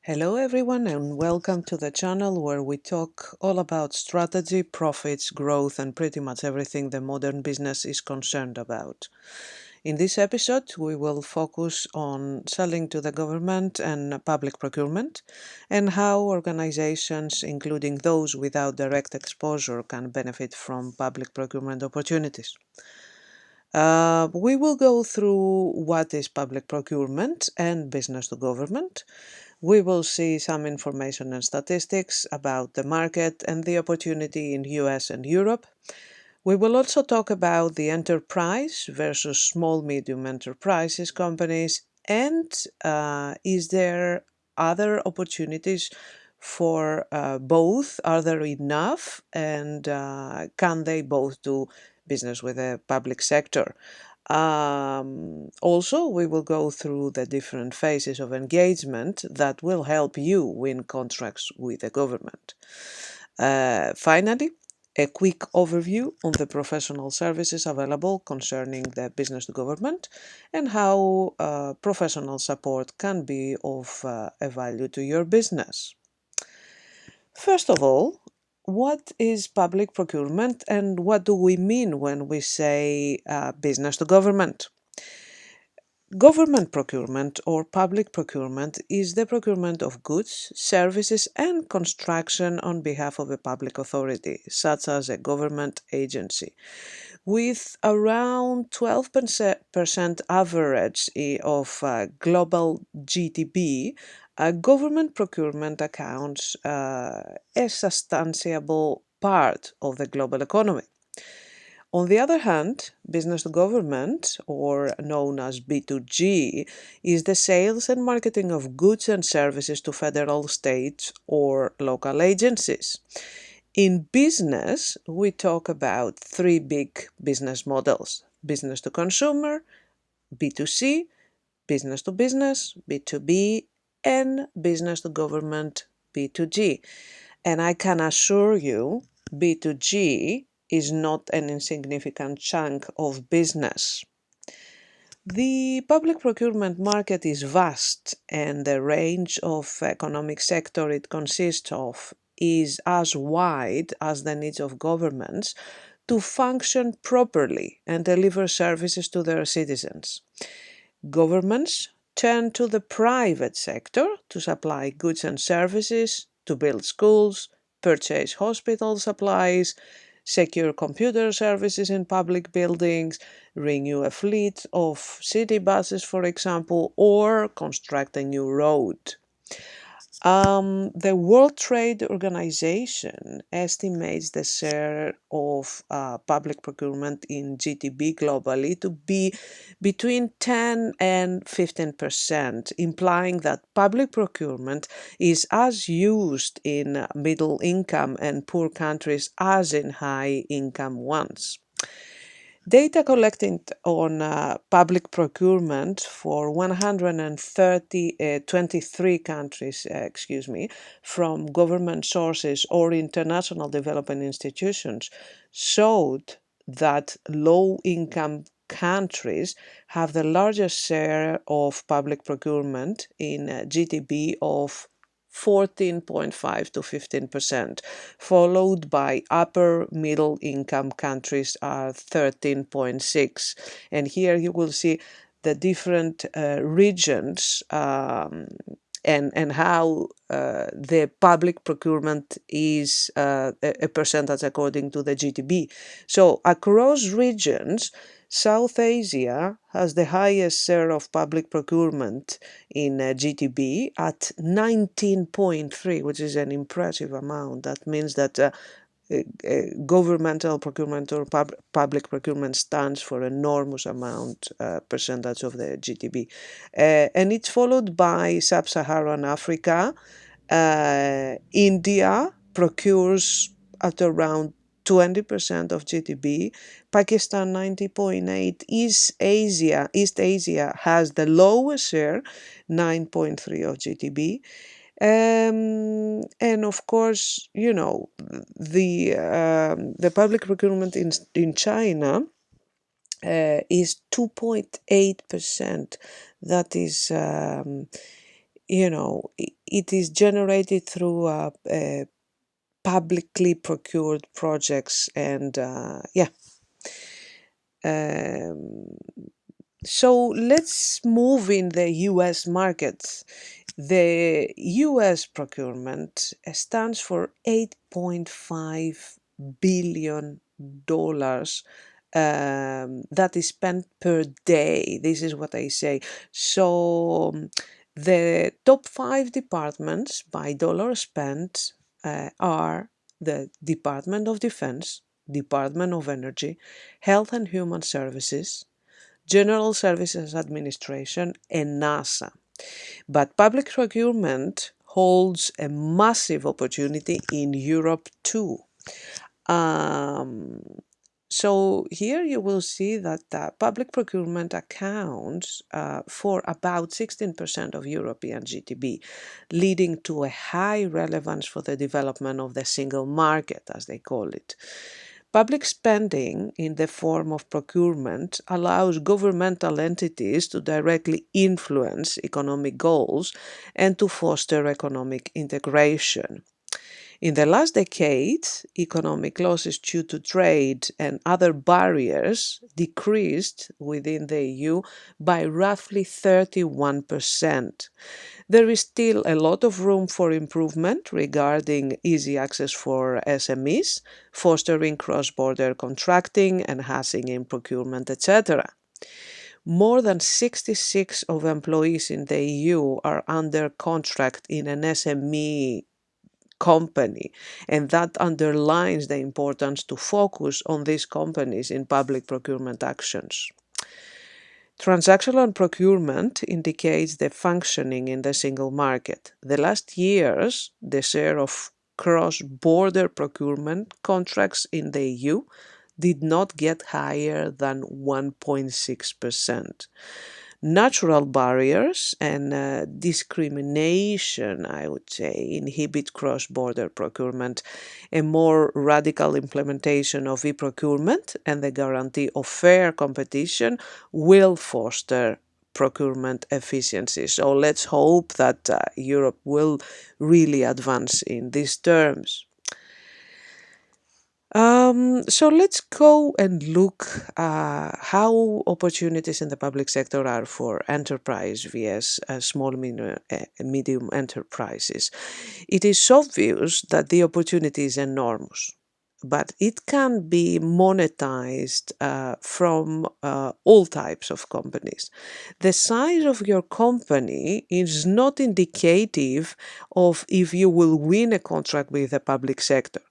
Hello everyone and welcome to the channel where we talk all about strategy, profits, growth and pretty much everything the modern business is concerned about. In this episode we will focus on selling to the government and public procurement and how organizations, including those without direct exposure, can benefit from public procurement opportunities. We will go through what is public procurement and business to government. We will see some information and statistics about the market and the opportunity in US and Europe. We will also talk about the enterprise versus small medium enterprises companies and is there other opportunities for both? Are there enough and can they both do business with the public sector? Also, we will go through the different phases of engagement that will help you win contracts with the government. Finally, a quick overview on the professional services available concerning the business to government and how professional support can be of a value to your business. First of all, what is public procurement and what do we mean when we say business to government? Government procurement or public procurement is the procurement of goods, services and construction on behalf of a public authority, such as a government agency. With around 12% average of global GDP, government procurement accounts a substantial part of the global economy. On the other hand, business to government, or known as B2G, is the sales and marketing of goods and services to federal, state, or local agencies. In business, we talk about three big business models: business to consumer, B2C, business to business, B2B, and business to government, B2G. And I can assure you, B2G is not an insignificant chunk of business. The public procurement market is vast and the range of economic sector it consists of is as wide as the needs of governments to function properly and deliver services to their citizens. Governments turn to the private sector to supply goods and services, to build schools, purchase hospital supplies, secure computer services in public buildings, renew a fleet of city buses, for example, or construct a new road. The World Trade Organization estimates the share of public procurement in GDP globally to be between 10 and 15%, implying that public procurement is as used in middle income and poor countries as in high income ones. Data collected on public procurement for 23 countries, from government sources or international development institutions showed that low-income countries have the largest share of public procurement in GDP of 14.5 to 15%, followed by upper middle income countries are 13.6. And here you will see the different regions and how the public procurement is a percentage according to the GDP. So across regions, South Asia has the highest share of public procurement in GDP at 19.3, which is an impressive amount. That means that governmental procurement or public procurement stands for enormous amount percentage of the GDP. And it's followed by Sub-Saharan Africa. India procures at around 20% of GDP, Pakistan 90.8, East Asia has the lowest share, 9.3 of GDP. And of course, the public procurement in China is 2.8%. That is it is generated through publicly procured projects and yeah. Um, so let's move in the US market. The US procurement stands for $8.5 billion that is spent per day. This is what I say. So the top five departments by dollar spent are the Department of Defense, Department of Energy, Health and Human Services, General Services Administration, and NASA. But public procurement holds a massive opportunity in Europe too. Um, so here you will see that public procurement accounts for about 16% of European GDP, leading to a high relevance for the development of the single market, as they call it. Public spending in the form of procurement allows governmental entities to directly influence economic goals and to foster economic integration. In the last decades, economic losses due to trade and other barriers decreased within the EU by roughly 31%. There is still a lot of room for improvement regarding easy access for SMEs, fostering cross-border contracting, enhancing in procurement, etc. More than 66 of employees in the EU are under contract in an SME company, and that underlines the importance to focus on these companies in public procurement actions. Transactional procurement indicates the functioning in the single market. The last years, the share of cross-border procurement contracts in the EU did not get higher than 1.6%. Natural barriers and discrimination, I would say, inhibit cross-border procurement. A more radical implementation of e-procurement and the guarantee of fair competition will foster procurement efficiency. So let's hope that Europe will really advance in these terms. So let's go and look how opportunities in the public sector are for enterprise vs small medium enterprises. It is obvious that the opportunity is enormous, but it can be monetized from all types of companies. The size of your company is not indicative of if you will win a contract with the public sector.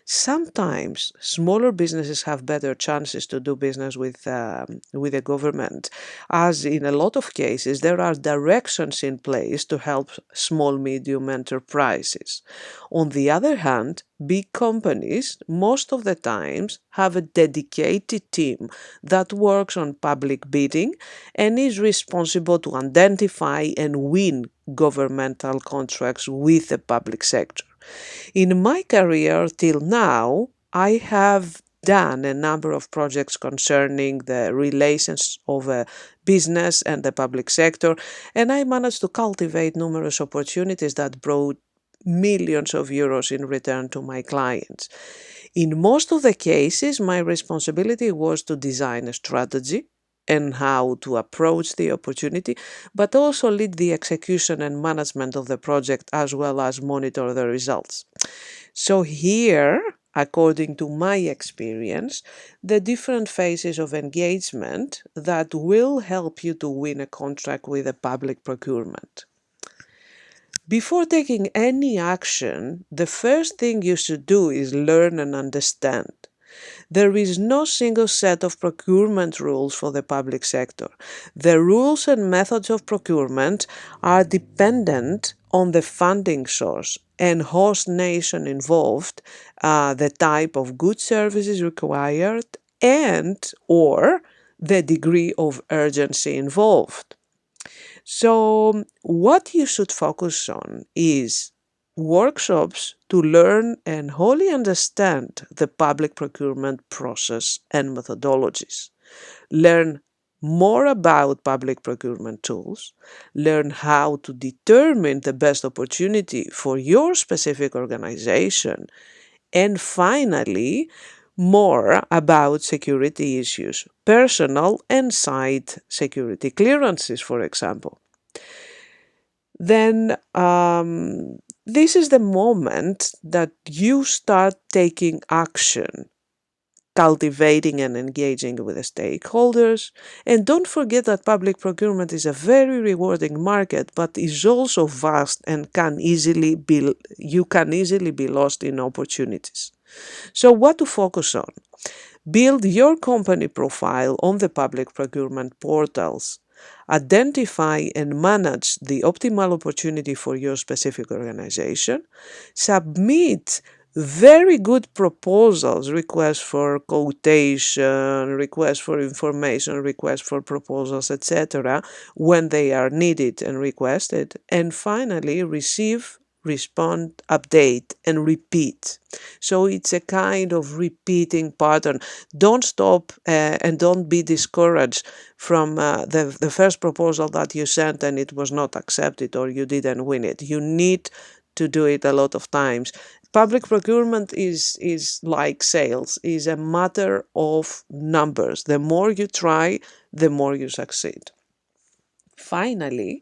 Sometimes smaller businesses have better chances to do business with the government, as in a lot of cases there are directions in place to help small medium enterprises. On the other hand, big companies most of the times have a dedicated team that works on public bidding and is responsible to identify and win governmental contracts with the public sector. In my career till now, I have done a number of projects concerning the relations of a business and the public sector, and I managed to cultivate numerous opportunities that brought millions of euros in return to my clients. In most of the cases, my responsibility was to design a strategy and how to approach the opportunity, but also lead the execution and management of the project as well as monitor the results. So here, according to my experience, the different phases of engagement that will help you to win a contract with a public procurement. Before taking any action, the first thing you should do is learn and understand. There is no single set of procurement rules for the public sector. The rules and methods of procurement are dependent on the funding source and host nation involved, the type of goods services required, and or the degree of urgency involved. So what you should focus on is workshops to learn and wholly understand the public procurement process and methodologies. Learn more about public procurement tools, learn how to determine the best opportunity for your specific organization, and finally, more about security issues, personal and site security clearances, for example. Then this is the moment that you start taking action, cultivating and engaging with the stakeholders. And don't forget that public procurement is a very rewarding market, but is also vast and you can easily be lost in opportunities. So what to focus on? Build your company profile on the public procurement portals. Identify and manage the optimal opportunity for your specific organization. Submit very good proposals, requests for quotation, requests for information, requests for proposals, etc., when they are needed and requested. And finally, receive, respond, update, and repeat. So it's a kind of repeating pattern. Don't stop and don't be discouraged from the first proposal that you sent and it was not accepted or you didn't win it. You need to do it a lot of times. Public procurement is like sales, is a matter of numbers. The more you try, the more you succeed. Finally,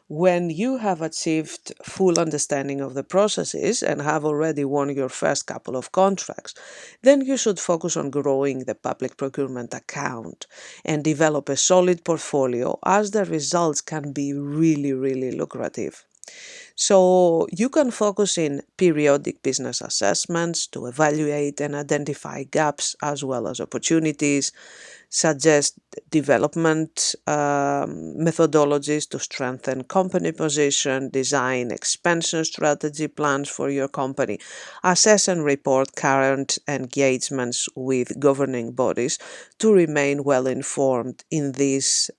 when you have achieved full understanding of the processes and have already won your first couple of contracts, then you should focus on growing the public procurement account and develop a solid portfolio, as the results can be really, really lucrative. So you can focus in periodic business assessments to evaluate and identify gaps as well as opportunities, suggest development methodologies to strengthen company position, design expansion strategy plans for your company, assess and report current engagements with governing bodies to remain well informed in this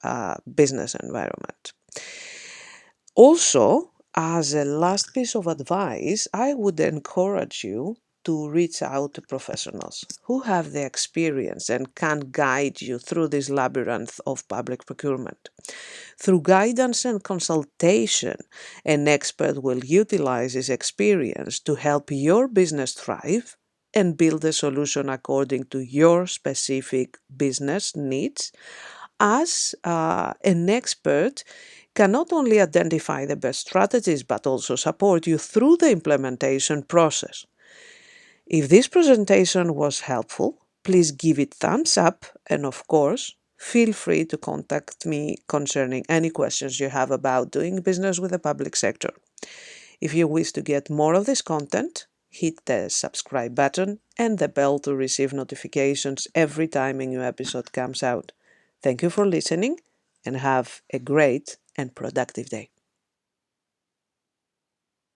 business environment. Also, as a last piece of advice, I would encourage you to reach out to professionals who have the experience and can guide you through this labyrinth of public procurement. Through guidance and consultation, an expert will utilize his experience to help your business thrive and build a solution according to your specific business needs, as an expert can not only identify the best strategies but also support you through the implementation process. If this presentation was helpful, please give it thumbs up, and of course, feel free to contact me concerning any questions you have about doing business with the public sector. If you wish to get more of this content, hit the subscribe button and the bell to receive notifications every time a new episode comes out. Thank you for listening and have a great and productive day.